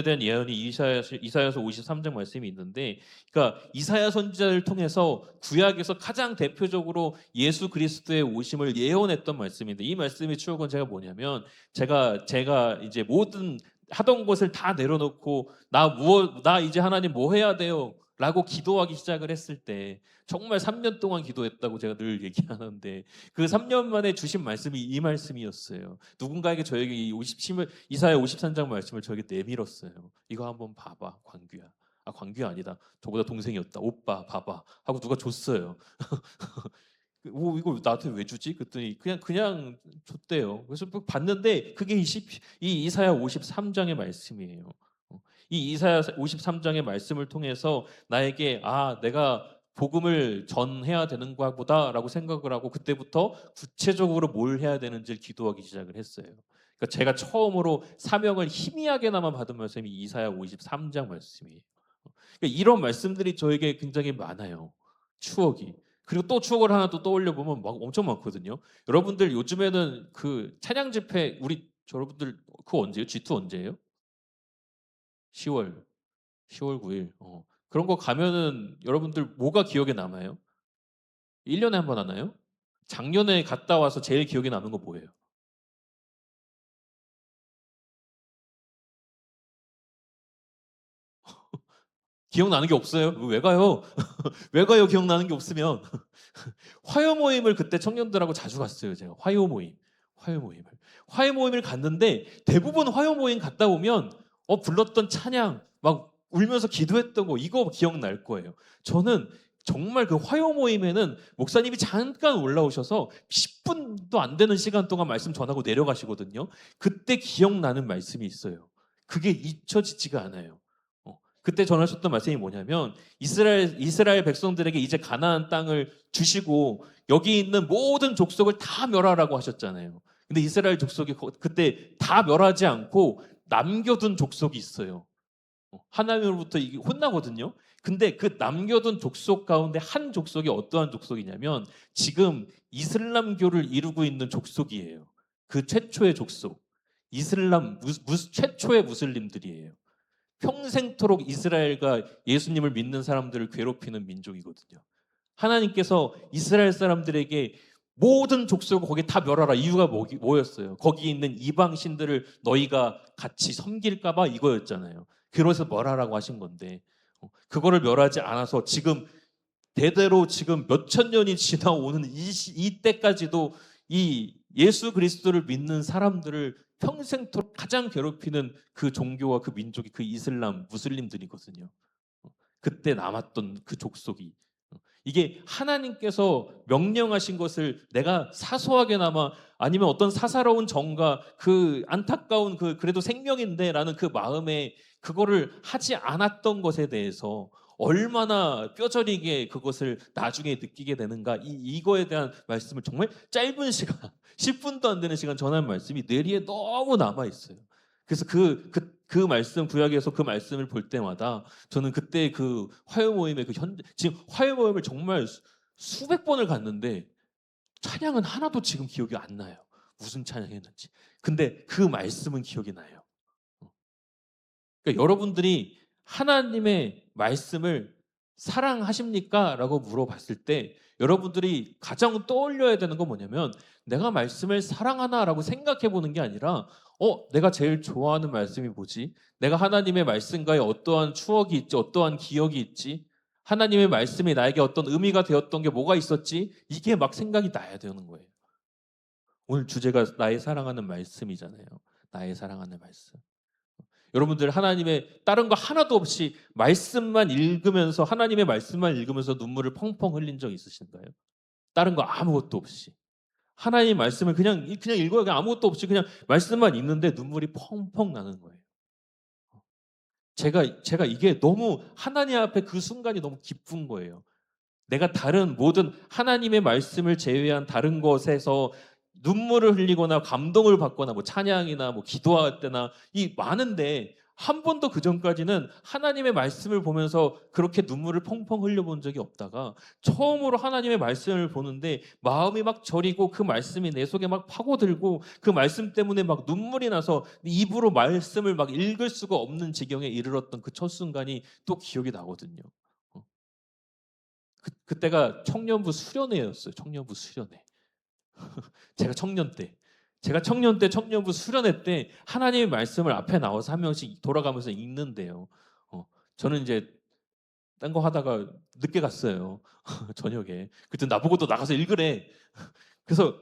대한 예언이 이사야서 53장 말씀이 있는데, 그러니까 이사야 선지자를 통해서 구약에서 가장 대표적으로 예수 그리스도의 오심을 예언했던 말씀인데, 이 말씀의 추억은 제가 뭐냐면 제가 이제 모든 하던 것을 다 내려놓고 나 이제 하나님 뭐 해야 돼요? 라고 기도하기 시작을 했을 때 정말 3년 동안 기도했다고 제가 늘 얘기하는데 그 3년 만에 주신 말씀이 이 말씀이었어요. 누군가에게 저에게 이사야 53장 말씀을 저에게 내밀었어요. 이거 한번 봐봐, 광규야. 광규야 아니다. 저보다 동생이었다. 오빠 봐봐 하고 누가 줬어요. 이거 나한테 왜 주지? 그랬더니 그냥 줬대요. 그래서 봤는데 그게 이 이사야 53장의 말씀이에요. 이 이사야 53장의 말씀을 통해서 나에게 내가 복음을 전해야 되는가 보다라고 생각을 하고 그때부터 구체적으로 뭘 해야 되는지를 기도하기 시작을 했어요. 그러니까 제가 처음으로 사명을 희미하게나마 받은 말씀이 이사야 53장 말씀이에요. 그러니까 이런 말씀들이 저에게 굉장히 많아요. 추억이. 그리고 또 추억을 하나 또 떠올려 보면 엄청 많거든요. 여러분들 요즘에는 그 찬양 집회 여러분들 그거 언제예요? G2 언제예요? 10월 9일. 그런 거 가면은 여러분들 뭐가 기억에 남아요? 1년에 한 번 하나요? 작년에 갔다 와서 제일 기억에 남는 거 뭐예요? 기억나는 게 없어요? 왜 가요? 왜 가요? 기억나는 게 없으면. 화요 모임을 그때 청년들하고 자주 갔어요. 제가 화요 모임을 갔는데 대부분 화요 모임 갔다 오면 불렀던 찬양 막 울면서 기도했던 거 이거 기억날 거예요. 저는 정말 그 화요 모임에는 목사님이 잠깐 올라오셔서 10분도 안 되는 시간 동안 말씀 전하고 내려가시거든요. 그때 기억나는 말씀이 있어요. 그게 잊혀지지가 않아요. 그때 전하셨던 말씀이 뭐냐면 이스라엘 백성들에게 이제 가나안 땅을 주시고 여기 있는 모든 족속을 다 멸하라고 하셨잖아요. 근데 이스라엘 족속이 그때 다 멸하지 않고 남겨둔 족속이 있어요. 하나님으로부터 이게 혼나거든요. 근데 그 남겨둔 족속 가운데 한 족속이 어떠한 족속이냐면 지금 이슬람교를 이루고 있는 족속이에요. 그 최초의 족속. 최초의 무슬림들이에요. 평생토록 이스라엘과 예수님을 믿는 사람들을 괴롭히는 민족이거든요. 하나님께서 이스라엘 사람들에게 모든 족속을 거기 다 멸하라. 이유가 뭐였어요? 거기 있는 이방 신들을 너희가 같이 섬길까 봐 이거였잖아요. 그래서 멸하라고 하신 건데 그거를 멸하지 않아서 지금 대대로 지금 몇천 년이 지나오는 이때까지도 이 예수 그리스도를 믿는 사람들을 평생토록 가장 괴롭히는 그 종교와 그 민족이 그 이슬람 무슬림들이거든요. 그때 남았던 그 족속이 이게 하나님께서 명령하신 것을 내가 사소하게나마 아니면 어떤 사사로운 정과 그 안타까운 그 그래도 생명인데라는 그 마음에 그거를 하지 않았던 것에 대해서 얼마나 뼈저리게 그것을 나중에 느끼게 되는가 이거에 대한 말씀을 정말 짧은 시간 10분도 안 되는 시간 전한 말씀이 뇌리에 너무 남아 있어요. 그래서 그 말씀 구약에서 그 말씀을 볼 때마다 저는 그때 그 화요 모임의 지금 화요 모임을 정말 수백 번을 갔는데 찬양은 하나도 지금 기억이 안 나요. 무슨 찬양했는지. 근데 그 말씀은 기억이 나요. 그러니까 여러분들이 하나님의 말씀을 사랑하십니까? 라고 물어봤을 때 여러분들이 가장 떠올려야 되는 건 뭐냐면 내가 말씀을 사랑하나 라고 생각해 보는 게 아니라 내가 제일 좋아하는 말씀이 뭐지? 내가 하나님의 말씀과의 어떠한 추억이 있지? 어떠한 기억이 있지? 하나님의 말씀이 나에게 어떤 의미가 되었던 게 뭐가 있었지? 이게 막 생각이 나야 되는 거예요. 오늘 주제가 나의 사랑하는 말씀이잖아요. 나의 사랑하는 말씀. 여러분들 하나님의 다른 거 하나도 없이 말씀만 읽으면서 하나님의 말씀만 읽으면서 눈물을 펑펑 흘린 적 있으신가요? 다른 거 아무것도 없이 하나님의 말씀을 그냥 읽어요. 그냥 아무것도 없이 그냥 말씀만 읽는데 눈물이 펑펑 나는 거예요. 제가 이게 너무 하나님 앞에 그 순간이 너무 기쁜 거예요. 내가 다른 모든 하나님의 말씀을 제외한 다른 것에서 눈물을 흘리거나 감동을 받거나 뭐 찬양이나 뭐 기도할 때나 이 많은데 한 번도 그 전까지는 하나님의 말씀을 보면서 그렇게 눈물을 펑펑 흘려본 적이 없다가 처음으로 하나님의 말씀을 보는데 마음이 막 저리고 그 말씀이 내 속에 막 파고들고 그 말씀 때문에 막 눈물이 나서 입으로 말씀을 막 읽을 수가 없는 지경에 이르렀던 그 첫 순간이 또 기억이 나거든요. 그때가 청년부 수련회였어요. 청년부 수련회. 제가 청년 때 청년부 수련회 때 하나님의 말씀을 앞에 나와서 한 명씩 돌아가면서 읽는데요. 저는 이제 딴 거 하다가 늦게 갔어요. 저녁에. 그때 나보고 또 나가서 읽으래. 그래서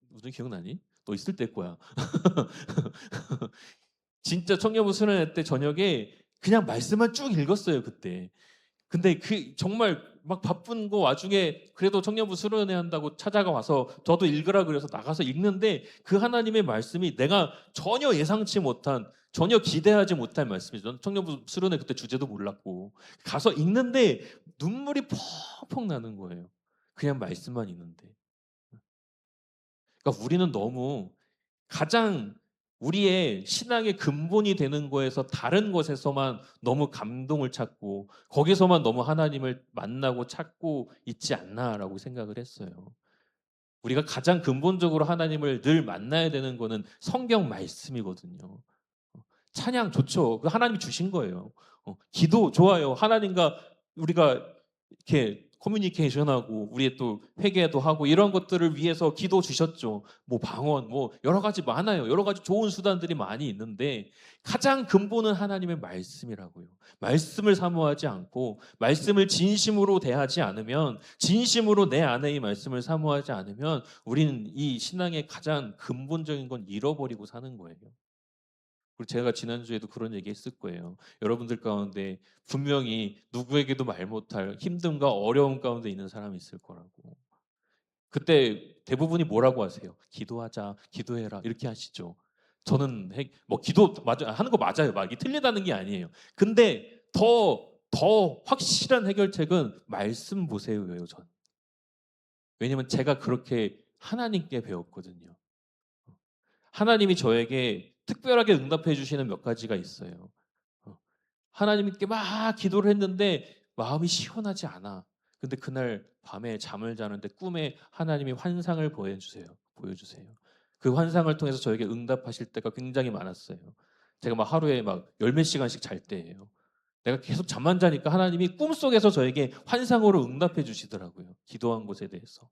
무슨 기억나니? 너 있을 때 거야. 진짜 청년부 수련회 때 저녁에 그냥 말씀만 쭉 읽었어요. 그때. 근데 그 정말 막 바쁜 거 와중에 그래도 청년부 수련회 한다고 찾아가 와서 저도 읽으라 그래서 나가서 읽는데 그 하나님의 말씀이 내가 전혀 예상치 못한 전혀 기대하지 못한 말씀이죠. 청년부 수련회 그때 주제도 몰랐고 가서 읽는데 눈물이 펑펑 나는 거예요. 그냥 말씀만 읽는데. 그러니까 우리는 너무 가장 우리의 신앙의 근본이 되는 거에서 다른 것에서만 너무 감동을 찾고 거기서만 너무 하나님을 만나고 찾고 있지 않나라고 생각을 했어요. 우리가 가장 근본적으로 하나님을 늘 만나야 되는 거는 성경 말씀이거든요. 찬양 좋죠. 하나님이 주신 거예요. 기도 좋아요. 하나님과 우리가 이렇게 커뮤니케이션하고 우리의 또 회개도 하고 이런 것들을 위해서 기도 주셨죠. 뭐 방언 뭐 여러 가지 많아요. 여러 가지 좋은 수단들이 많이 있는데 가장 근본은 하나님의 말씀이라고요. 말씀을 사모하지 않고 말씀을 진심으로 대하지 않으면 진심으로 내 안에 이 말씀을 사모하지 않으면 우리는 이 신앙의 가장 근본적인 건 잃어버리고 사는 거예요. 그리고 제가 지난주에도 그런 얘기 했을 거예요. 여러분들 가운데 분명히 누구에게도 말 못할 힘듦과 어려움 가운데 있는 사람이 있을 거라고. 그때 대부분이 뭐라고 하세요? 기도하자, 기도해라 이렇게 하시죠. 저는 뭐 기도 하는 거 맞아요. 막 이게 틀리다는 게 아니에요. 근데 더 확실한 해결책은 말씀 보세요예요. 전. 왜냐면 제가 그렇게 하나님께 배웠거든요. 하나님이 저에게 특별하게 응답해 주시는 몇 가지가 있어요. 하나님께 막 기도를 했는데 마음이 시원하지 않아. 근데 그날 밤에 잠을 자는데 꿈에 하나님이 환상을 보여주세요. 그 환상을 통해서 저에게 응답하실 때가 굉장히 많았어요. 제가 막 하루에 막 열 몇 시간씩 잘 때예요. 내가 계속 잠만 자니까 하나님이 꿈속에서 저에게 환상으로 응답해 주시더라고요. 기도한 것에 대해서.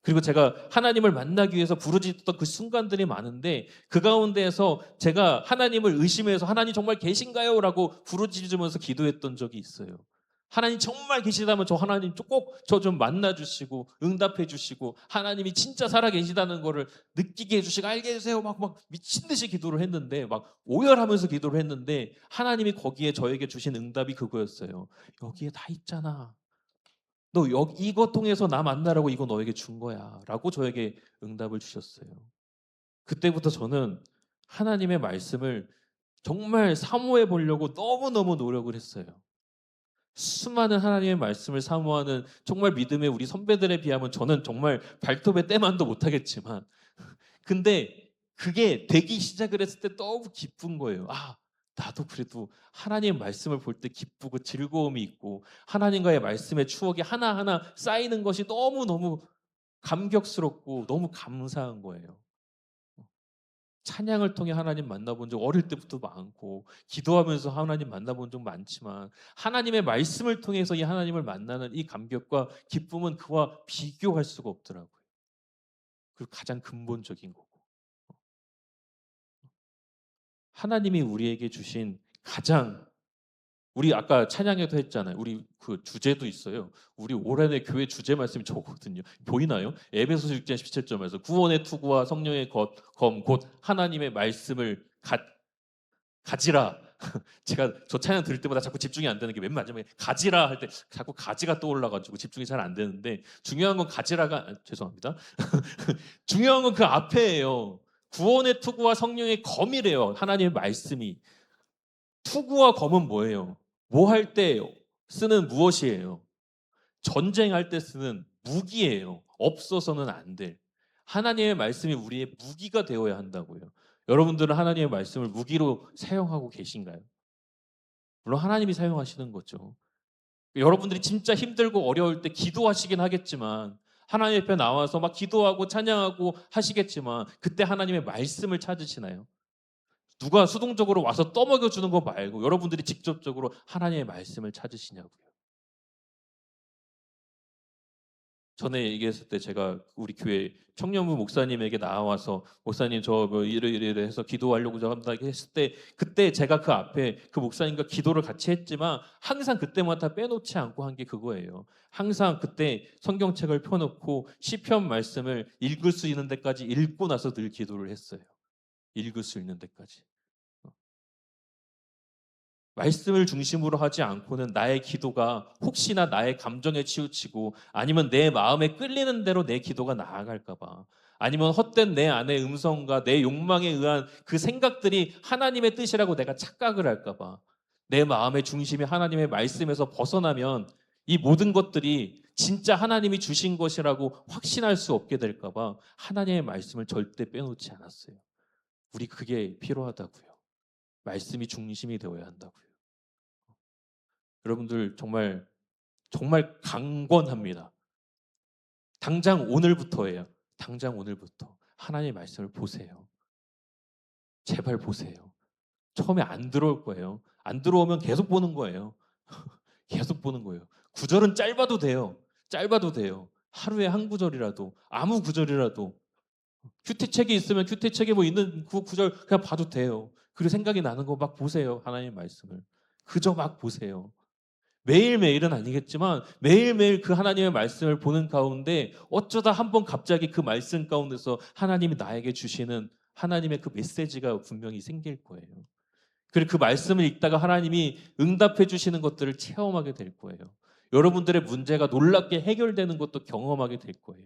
그리고 제가 하나님을 만나기 위해서 부르짖었던 그 순간들이 많은데 그 가운데에서 제가 하나님을 의심해서 하나님 정말 계신가요? 라고 부르짖으면서 기도했던 적이 있어요. 하나님 정말 계시다면 저 하나님 꼭 저 좀 만나 주시고 응답해 주시고 하나님이 진짜 살아 계시다는 거를 느끼게 해 주시고 알게 해 주세요. 막 미친 듯이 기도를 했는데 막 오열하면서 기도를 했는데 하나님이 거기에 저에게 주신 응답이 그거였어요. 여기에 다 있잖아. 너 여기 이거 통해서 나 만나라고 이거 너에게 준 거야라고 저에게 응답을 주셨어요. 그때부터 저는 하나님의 말씀을 정말 사모해 보려고 너무너무 노력을 했어요. 수많은 하나님의 말씀을 사모하는 정말 믿음의 우리 선배들에 비하면 저는 정말 발톱의 때만도 못하겠지만 근데 그게 되기 시작을 했을 때 너무 기쁜 거예요. 아, 나도 그래도 하나님의 말씀을 볼 때 기쁘고 즐거움이 있고 하나님과의 말씀의 추억이 하나하나 쌓이는 것이 너무너무 감격스럽고 너무 감사한 거예요. 찬양을 통해 하나님 만나본 적 어릴 때부터 많고 기도하면서 하나님 만나본 적 많지만 하나님의 말씀을 통해서 이 하나님을 만나는 이 감격과 기쁨은 그와 비교할 수가 없더라고요. 그리고 가장 근본적인 거고 하나님이 우리에게 주신 가장 우리 아까 찬양에도 했잖아요. 우리 그 주제도 있어요. 우리 올한해 교회 주제 말씀이 저거거든요. 보이나요? 에베소서 6장 17절에서 구원의 투구와 성령의 검 곧 하나님의 말씀을 가지라. 제가 저 찬양 들을 때마다 자꾸 집중이 안 되는 게 맨 마지막에 가지라 할 때 자꾸 가지가 떠올라가지고 집중이 잘 안 되는데 중요한 건 가지라가 죄송합니다. 중요한 건 그 앞에예요. 구원의 투구와 성령의 검이래요. 하나님의 말씀이. 투구와 검은 뭐예요? 뭐 할 때 쓰는 무엇이에요? 전쟁할 때 쓰는 무기예요. 없어서는 안 될. 하나님의 말씀이 우리의 무기가 되어야 한다고요. 여러분들은 하나님의 말씀을 무기로 사용하고 계신가요? 물론 하나님이 사용하시는 거죠. 여러분들이 진짜 힘들고 어려울 때 기도하시긴 하겠지만 하나님 앞에 나와서 막 기도하고 찬양하고 하시겠지만 그때 하나님의 말씀을 찾으시나요? 누가 수동적으로 와서 떠먹여 주는 거 말고 여러분들이 직접적으로 하나님의 말씀을 찾으시냐고요. 전에 얘기했을 때 제가 우리 교회 청년부 목사님에게 나와서 목사님 저 뭐 이래 해서 기도하려고 합니다 했을 때 그때 제가 그 앞에 그 목사님과 기도를 같이 했지만 항상 그때마다 빼놓지 않고 한 게 그거예요. 항상 그때 성경책을 펴놓고 시편 말씀을 읽을 수 있는 데까지 읽고 나서 늘 기도를 했어요. 읽을 수 있는 데까지. 말씀을 중심으로 하지 않고는 나의 기도가 혹시나 나의 감정에 치우치고 아니면 내 마음에 끌리는 대로 내 기도가 나아갈까 봐 아니면 헛된 내 안의 음성과 내 욕망에 의한 그 생각들이 하나님의 뜻이라고 내가 착각을 할까 봐 내 마음의 중심이 하나님의 말씀에서 벗어나면 이 모든 것들이 진짜 하나님이 주신 것이라고 확신할 수 없게 될까 봐 하나님의 말씀을 절대 빼놓지 않았어요. 우리 그게 필요하다고요. 말씀이 중심이 되어야 한다고요. 여러분들 정말 강권합니다. 당장 오늘부터예요. 당장 오늘부터 하나님의 말씀을 보세요. 제발 보세요. 처음에 안 들어올 거예요. 안 들어오면 계속 보는 거예요. 계속 보는 거예요. 구절은 짧아도 돼요. 짧아도 돼요. 하루에 한 구절이라도 아무 구절이라도 큐티책이 있으면 큐티책에 뭐 있는 그 구절 그냥 봐도 돼요. 그리고 생각이 나는 거 막 보세요. 하나님의 말씀을. 그저 막 보세요. 매일매일은 아니겠지만 매일매일 그 하나님의 말씀을 보는 가운데 어쩌다 한번 갑자기 그 말씀 가운데서 하나님이 나에게 주시는 하나님의 그 메시지가 분명히 생길 거예요. 그리고 그 말씀을 읽다가 하나님이 응답해 주시는 것들을 체험하게 될 거예요. 여러분들의 문제가 놀랍게 해결되는 것도 경험하게 될 거예요.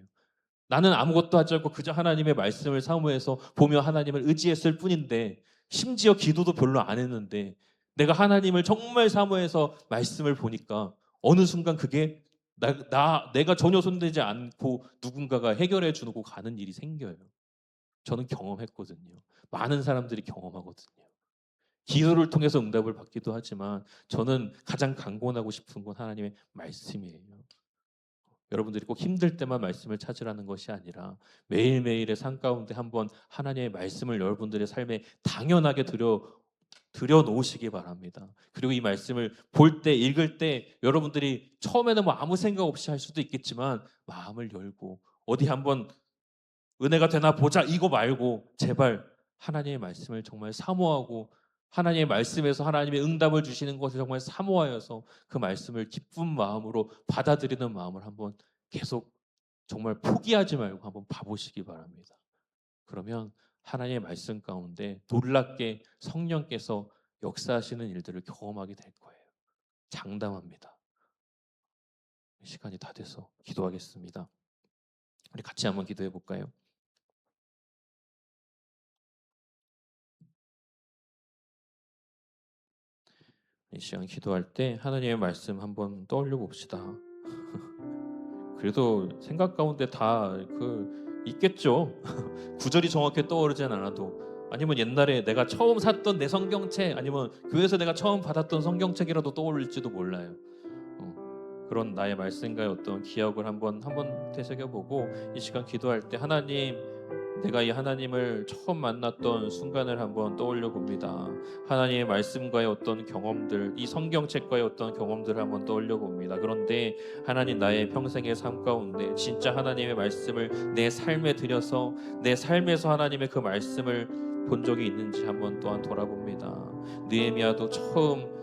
나는 아무것도 하지 않고 그저 하나님의 말씀을 사모해서 보며 하나님을 의지했을 뿐인데 심지어 기도도 별로 안 했는데 내가 하나님을 정말 사모해서 말씀을 보니까 어느 순간 그게 내가 전혀 손대지 않고 누군가가 해결해 주고 가는 일이 생겨요. 저는 경험했거든요. 많은 사람들이 경험하거든요. 기도를 통해서 응답을 받기도 하지만 저는 가장 강권하고 싶은 건 하나님의 말씀이에요. 여러분들이 꼭 힘들 때만 말씀을 찾으라는 것이 아니라 매일매일의 삶 가운데 한번 하나님의 말씀을 여러분들의 삶에 당연하게 들여 놓으시기 바랍니다. 그리고 이 말씀을 볼 때 읽을 때 여러분들이 처음에는 뭐 아무 생각 없이 할 수도 있겠지만 마음을 열고 어디 한번 은혜가 되나 보자 이거 말고 제발 하나님의 말씀을 정말 사모하고 하나님의 말씀에서 하나님의 응답을 주시는 것을 정말 사모하여서 그 말씀을 기쁜 마음으로 받아들이는 마음을 한번 계속 정말 포기하지 말고 한번 봐보시기 바랍니다. 그러면 하나님의 말씀 가운데 놀랍게 성령께서 역사하시는 일들을 경험하게 될 거예요. 장담합니다. 시간이 다 돼서 기도하겠습니다. 우리 같이 한번 기도해 볼까요? 이 시간 기도할 때 하나님의 말씀 한번 떠올려 봅시다. 그래도 생각 가운데 다 있겠죠. 구절이 정확히 떠오르진 않아도, 아니면 옛날에 내가 처음 샀던 내 성경책, 아니면 교회에서 내가 처음 받았던 성경책이라도 떠올릴지도 몰라요. 그런 나의 말씀과의 어떤 기억을 한번 되새겨보고 이 시간 기도할 때 하나님, 내가 이 하나님을 처음 만났던 순간을 한번 떠올려 봅니다. 하나님의 말씀과의 어떤 경험들, 이 성경책과의 어떤 경험들을 한번 떠올려 봅니다. 그런데 하나님, 나의 평생의 삶 가운데 진짜 하나님의 말씀을 내 삶에 들여서 내 삶에서 하나님의 그 말씀을 본 적이 있는지 한번 또한 돌아봅니다. 느헤미야도 처음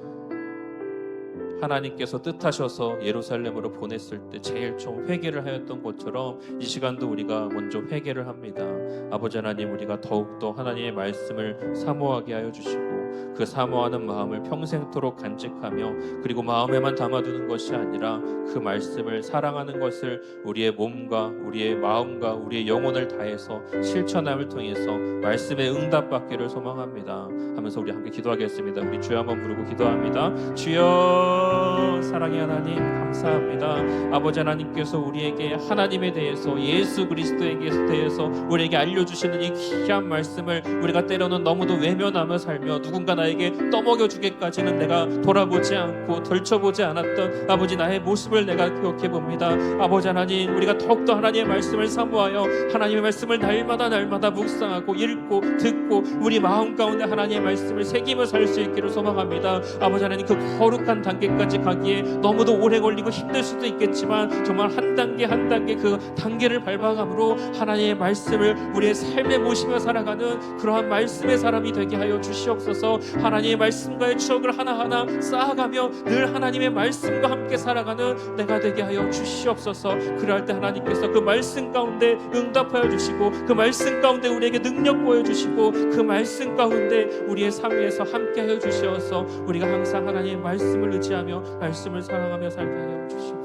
하나님께서 뜻하셔서 예루살렘으로 보냈을 때 제일 처음 회개를 하였던 것처럼 이 시간도 우리가 먼저 회개를 합니다. 아버지 하나님, 우리가 더욱더 하나님의 말씀을 사모하게 하여 주시고 그 사모하는 마음을 평생토록 간직하며, 그리고 마음에만 담아두는 것이 아니라 그 말씀을 사랑하는 것을 우리의 몸과 우리의 마음과 우리의 영혼을 다해서 실천함을 통해서 말씀의 응답받기를 소망합니다 하면서 우리 함께 기도하겠습니다. 우리 주여 한번 부르고 기도합니다. 주여, 사랑의 하나님 감사합니다. 아버지 하나님께서 우리에게 하나님에 대해서, 예수 그리스도에 대해서 우리에게 알려주시는 이 귀한 말씀을 우리가 때로는 너무도 외면하며 살며 누군가 나에게 떠먹여주기까지는 내가 돌아보지 않고 덜쳐보지 않았던 아버지 나의 모습을 내가 기억해 봅니다. 아버지 하나님, 우리가 더욱더 하나님의 말씀을 사모하여 하나님의 말씀을 날마다 묵상하고 읽고 듣고 우리 마음 가운데 하나님의 말씀을 새기며 살 수 있기를 소망합니다. 아버지 하나님, 그 거룩한 단계까지 가기에 너무도 오래 걸리고 힘들 수도 있겠지만 정말 한 단계 한 단계 그 단계를 밟아감으로 하나님의 말씀을 우리의 삶에 모시며 살아가는 그러한 말씀의 사람이 되게 하여 주시옵소서. 하나님의 말씀과의 추억을 하나하나 쌓아가며 늘 하나님의 말씀과 함께 살아가는 내가 되게 하여 주시옵소서. 그럴 때 하나님께서 그 말씀 가운데 응답하여 주시고 그 말씀 가운데 우리에게 능력 보여주시고 그 말씀 가운데 우리의 삶에서 함께 하여 주시어서 우리가 항상 하나님의 말씀을 의지하며 말씀을 사랑하며 살게 하여 주시옵소서.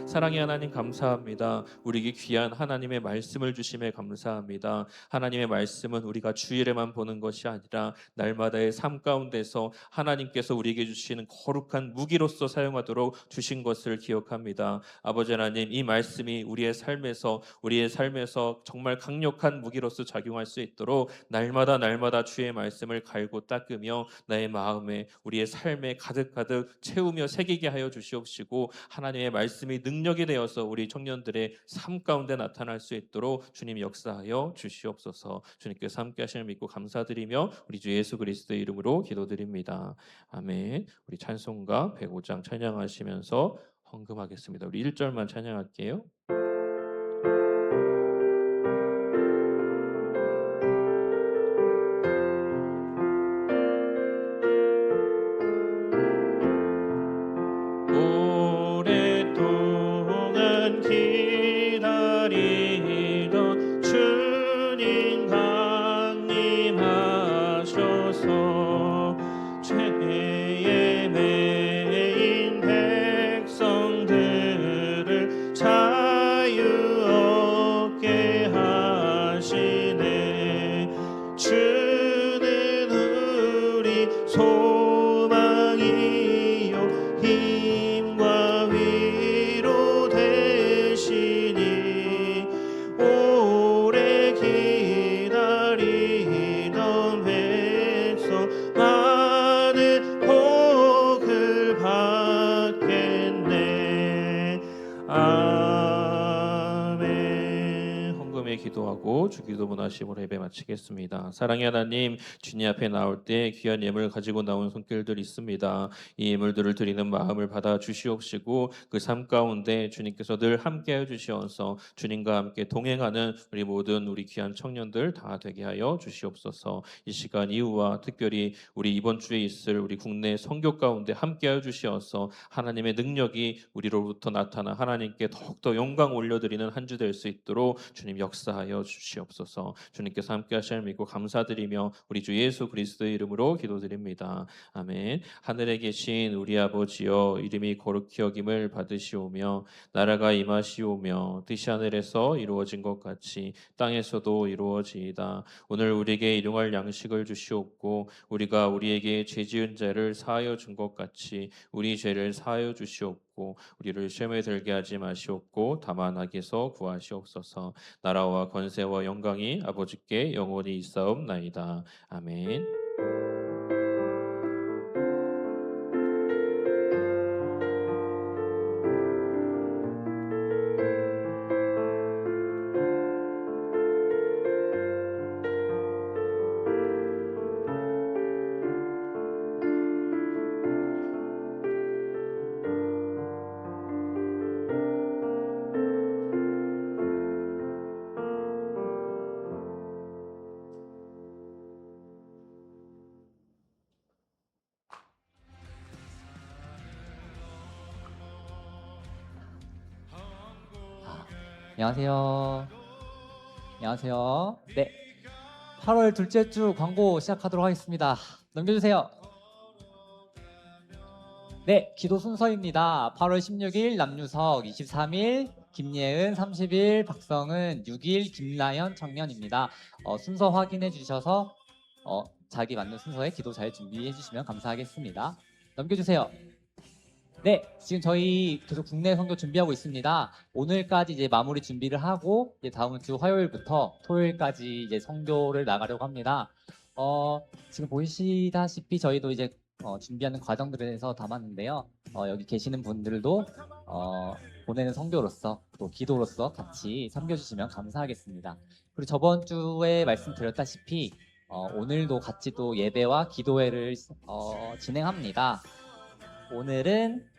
사랑의 하나님 감사합니다. 우리에게 귀한 하나님의 말씀을 주심에 감사합니다. 하나님의 말씀은 우리가 주일에만 보는 것이 아니라 날마다의 삶 가운데서 하나님께서 우리에게 주시는 거룩한 무기로서 사용하도록 주신 것을 기억합니다. 아버지 하나님, 이 말씀이 우리의 삶에서 정말 강력한 무기로서 작용할 수 있도록 날마다 주의 말씀을 갈고 닦으며 나의 마음에 우리의 삶에 가득 채우며 새기게 하여 주시옵시고 하나님의 말씀이 능력이 되어서 우리 청년들의 삶 가운데 나타날 수 있도록 주님 역사하여 주시옵소서. 주님께서 함께 하시는 믿고 감사드리며 우리 주 예수 그리스도의 이름으로 기도드립니다. 아멘. 우리 찬송가 105장 찬양하시면서 헌금하겠습니다. 우리 1절만 찬양할게요. 오랫동안 기다리던 주님 강림하셔서 죄에 매인 백성들을 찾으시고 기도하고 주기도 문화심으로 예배 마치겠습니다. 사랑의 하나님, 주님 앞에 나올 때 귀한 예물 가지고 나온 손길들 있습니다. 이 예물들을 드리는 마음을 받아 주시옵시고 그 삶 가운데 주님께서 늘 함께하여 주시어서 주님과 함께 동행하는 우리 귀한 청년들 다 되게 하여 주시옵소서. 이 시간 이후와 특별히 우리 이번 주에 있을 우리 국내 선교 가운데 함께하여 주시어서 하나님의 능력이 우리로부터 나타나 하나님께 더욱더 영광 올려드리는 한 주 될 수 있도록 주님 역사하여 주시옵소서. 주님께서 함께 하시는 믿고 감사드리며 우리 주 예수 그리스도의 이름으로 기도드립니다. 아멘. 하늘에 계신 우리 아버지여, 이름이 거룩히 여김을 받으시오며 나라가 임하시오며 뜻이 하늘에서 이루어진 것 같이 땅에서도 이루어지이다. 오늘 우리에게 일용할 양식을 주시옵고 우리가 우리에게 죄 지은 자를 사하여 준 것 같이 우리 죄를 사하여 주시옵고 우리를 시험에 들게 하지 마시옵고 다만 악에서 구하시옵소서. 나라와 권세와 영광이 아버지께 영원히 있사옵나이다. 아멘. 안녕하세요. 안녕하세요. 네. 8월 둘째 주 광고 시작하도록 하겠습니다. 넘겨주세요. 네, 기도 순서입니다. 8월 16일 남유석, 23일 김예은, 30일 박성은, 6일 김나연 청년입니다. 순서 확인해 주셔서 자기 맞는 순서에 기도 잘 준비해 주시면 감사하겠습니다. 넘겨주세요. 네, 지금 저희 계속 국내 선교 준비하고 있습니다. 오늘까지 이제 마무리 준비를 하고 이제 다음 주 화요일부터 토요일까지 이제 선교를 나가려고 합니다. 지금 보시다시피 저희도 이제 준비하는 과정들에 대해서 담았는데요. 여기 계시는 분들도 보내는 선교로서 또 기도로서 같이 섬겨주시면 감사하겠습니다. 그리고 저번 주에 말씀드렸다시피 오늘도 같이 또 예배와 기도회를 진행합니다. 오늘은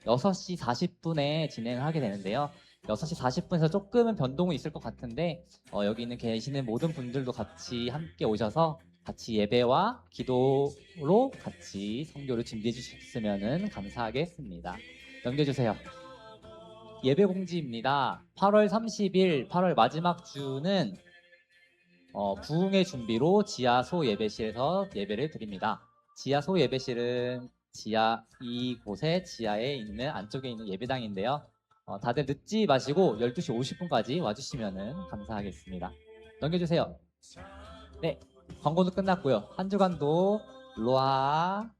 6시 40분에 진행을 하게 되는데요. 6시 40분에서 조금은 변동이 있을 것 같은데 여기 있는 계시는 모든 분들도 같이 함께 오셔서 같이 예배와 기도로 같이 선교를 준비해 주셨으면 감사하겠습니다. 넘겨주세요. 예배 공지입니다. 8월 30일 8월 마지막 주는 부흥의 준비로 지하소 예배실에서 예배를 드립니다. 지하소 예배실은 지하 이곳에 지하에 있는 안쪽에 있는 예배당인데요. 다들 늦지 마시고 12시 50분까지 와주시면 감사하겠습니다. 넘겨주세요. 네, 광고도 끝났고요. 한 주간도 로아